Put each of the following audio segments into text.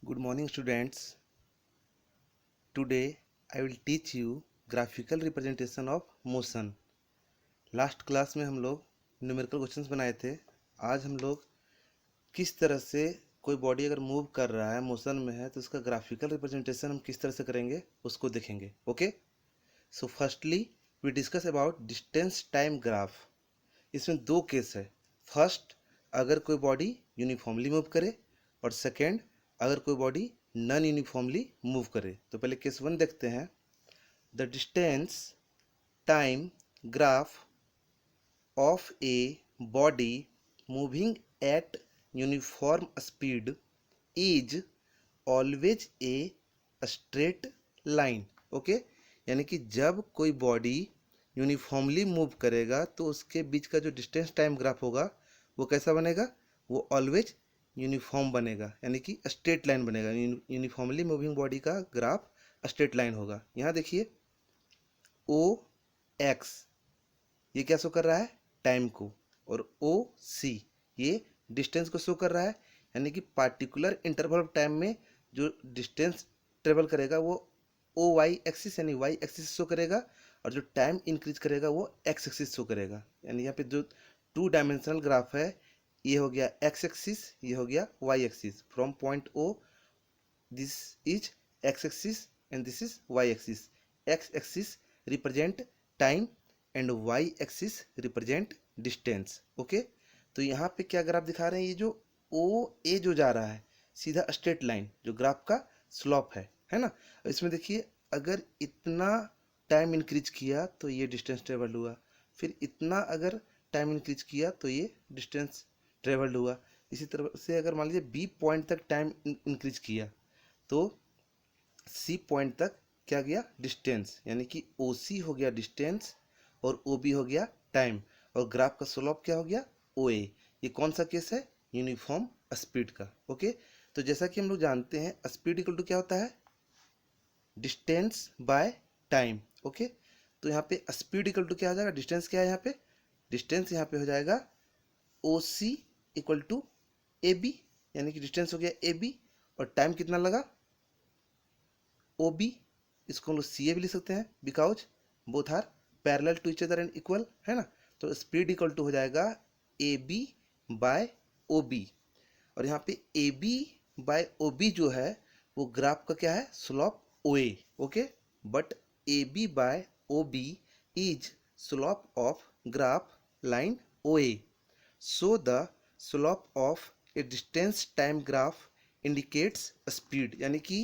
Good morning students. Today I will teach you graphical representation of motion. Last class में हम लोग numerical questions बनाए थे। आज हम लोग किस तरह से कोई बॉडी अगर मूव कर रहा है, मोशन में है, तो उसका ग्राफिकल रिप्रेजेंटेशन हम किस तरह से करेंगे उसको देखेंगे। Okay, so firstly we discuss about distance time graph. इसमें दो केस है। फर्स्ट, अगर कोई बॉडी यूनिफॉर्मली मूव करे, और सेकेंड, अगर कोई बॉडी नॉन यूनिफॉर्मली मूव करे। तो पहले केस वन देखते हैं। The distance time graph of a body moving at uniform speed is always a straight line. Okay, यानी कि जब कोई बॉडी यूनिफॉर्मली मूव करेगा तो उसके बीच का जो डिस्टेंस टाइम ग्राफ होगा वो कैसा बनेगा? वो ऑलवेज यूनिफॉर्म बनेगा, यानी कि स्ट्रेट लाइन बनेगा। यूनिफॉर्मली मूविंग बॉडी का ग्राफ स्ट्रेट लाइन होगा। यहाँ देखिए, ओ एक्स ये क्या शो कर रहा है? टाइम को। और ओ सी ये डिस्टेंस को शो कर रहा है, यानी कि पार्टिकुलर इंटरवल ऑफ टाइम में जो डिस्टेंस ट्रेवल करेगा वो ओ वाई एक्सिस यानी वाई एक्सिस शो करेगा, और जो टाइम इंक्रीज करेगा वो एक्स एक्सिस शो करेगा। यानी यहाँ पे जो टू डायमेंशनल ग्राफ है, ये हो गया एक्स एक्सिस, ये हो गया Y axis. From point O this is X axis and this is Y axis. X axis represent time and Y axis represent distance. Okay, तो यहाँ पे क्या ग्राफ दिखा रहे हैं? ये जो ओ ए जो जा रहा है सीधा स्ट्रेट लाइन, जो ग्राफ का स्लॉप है ना। इसमें देखिए, अगर इतना टाइम इंक्रीज किया तो ये डिस्टेंस ट्रेवल हुआ, फिर इतना अगर टाइम इंक्रीज किया तो ये डिस्टेंस ट्रेवल हुआ। इसी तरह से अगर मान लीजिए बी पॉइंट तक टाइम इंक्रीज किया तो सी पॉइंट तक क्या गया? डिस्टेंस, यानी कि ओ सी हो गया डिस्टेंस और ओ बी हो गया टाइम, और ग्राफ का स्लोप क्या हो गया? ओ ए। ये कौन सा केस है? यूनिफॉर्म स्पीड का। ओके, तो जैसा कि हम लोग जानते हैं, स्पीड इक्वल टू क्या होता है? Distance by time. ओके, तो यहाँ पे स्पीड इक्वल टू क्या हो जाएगा? डिस्टेंस क्या है यहाँ पे? डिस्टेंस यहाँ पे हो जाएगा ओ सी इक्वल टू ए बी, यानी कि डिस्टेंस हो गया ए बी, और टाइम कितना लगा? O B. इसको हम लोग सी ए भी लिख सकते हैं, because both are parallel to each other and equal, है ना। तो स्पीड इक्वल टू हो जाएगा A B by O B, और यहाँ पे A B by O B जो है वो ग्राफ का क्या है? Slope O A. Okay, but A B by O B is slope of graph line O A. So the slope of a distance time graph indicates speed, यानी कि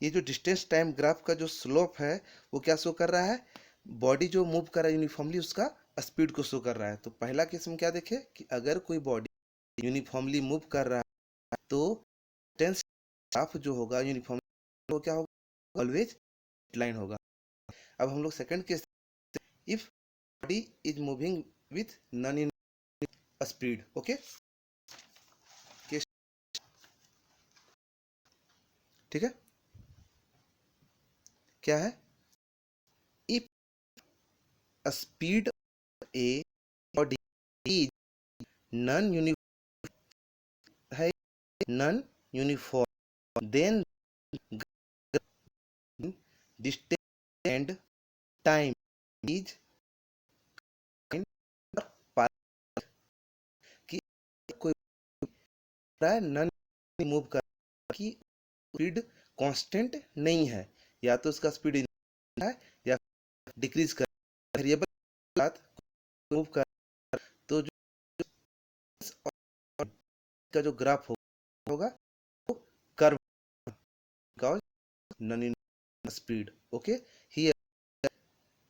ये जो डिस्टेंस टाइम ग्राफ का जो slope है वो क्या show कर रहा है? बॉडी जो मूव कर रहा है यूनिफॉर्मली उसका स्पीड को शो कर रहा है। तो पहला केस में क्या देखे कि अगर कोई बॉडी यूनिफॉर्मली मूव कर रहा है तो डिस्टेंस ग्राफ जो होगा यूनिफॉर्मली वो क्या होगा? ऑलवेज लाइन होगा। अब हम लोग second case, if body is moving with non speed. Okay, ठीक है, क्या है? If speed a body is non uniform है, non uniform, then distance and time is कि कोई नॉन मूव कर की स्पीड कांस्टेंट नहीं है, या तो उसका स्पीड है या डिक्रीज कर वेरिएबल मूव कर, तो जो का जो ग्राफ होगा वो कर्व का non speed. Okay, here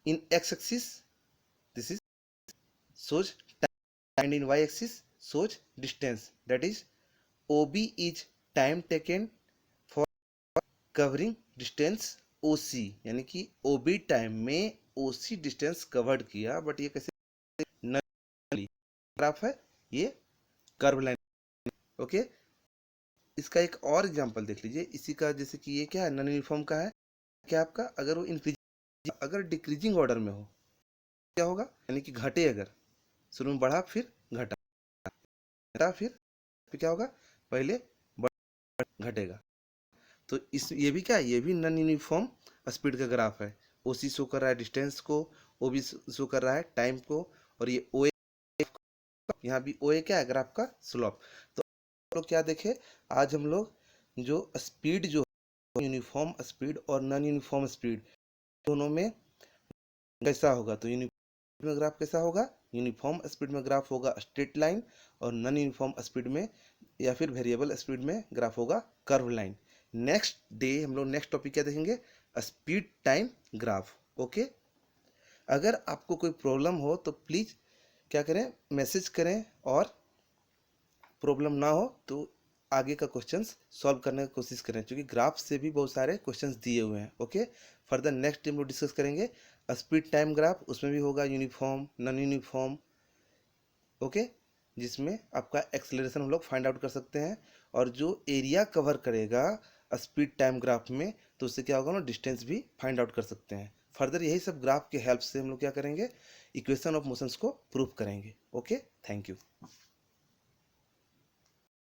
in x-axis this is shows time, and in y-axis shows distance, that is OB is time taken for covering distance OC, यानी कि OB टाइम में OC डिस्टेंस कवर्ड किया। But ये कैसे graph है? ये curve line. Okay, इसका एक और एग्जांपल देख लीजिए इसी का। जैसे कि ये क्या है? नॉन यूनिफॉर्म का है। क्या आपका अगर वो इंक्रीज अगर डिक्रीजिंग ऑर्डर में हो क्या होगा? यानी कि घटे, अगर शुरू में बढ़ा फिर घटा, घटा फिर क्या होगा? पहले घटेगा। तो इस ये भी क्या है, ये भी नॉन यूनिफॉर्म स्पीड का ग्राफ है। ओ सी शो कर रहा है डिस्टेंस को, ओ भी शो कर रहा है टाइम को, और ये ओ, यहाँ भी ओ ए क्या है, ग्राफ का स्लोप। तो हम लोग क्या देखे, आज हम लोग जो स्पीड जो यूनिफॉर्म स्पीड और नॉन यूनिफॉर्म स्पीड दोनों में कैसा होगा। तो यूनिफॉर्म में ग्राफ कैसा होगा, यूनिफॉर्म स्पीड में ग्राफ होगा स्ट्रेट लाइन, और नॉन यूनिफॉर्म स्पीड में या फिर वेरिएबल स्पीड में ग्राफ होगा कर्व लाइन। नेक्स्ट डे हम लोग नेक्स्ट टॉपिक क्या देखेंगे, स्पीड टाइम ग्राफ। ओके, अगर आपको कोई प्रॉब्लम हो तो प्लीज़ क्या करें, मैसेज करें, और प्रॉब्लम ना हो तो आगे का क्वेश्चंस सॉल्व करने की कोशिश करें, क्योंकि ग्राफ से भी बहुत सारे क्वेश्चंस दिए हुए हैं। ओके, फर्दर नेक्स्ट हम लोग डिस्कस करेंगे स्पीड टाइम ग्राफ, उसमें भी होगा यूनिफॉर्म नॉन यूनिफॉर्म। ओके, जिसमें आपका एक्सेलरेशन हम लोग फाइंड आउट कर सकते हैं, और जो एरिया कवर करेगा स्पीड टाइम ग्राफ में, तो उससे क्या होगा ना, डिस्टेंस भी फाइंड आउट कर सकते हैं। फर्दर यही सब ग्राफ के हेल्प से हम लोग क्या करेंगे, इक्वेशन ऑफ मोशंस को प्रूव करेंगे। Okay, thank you.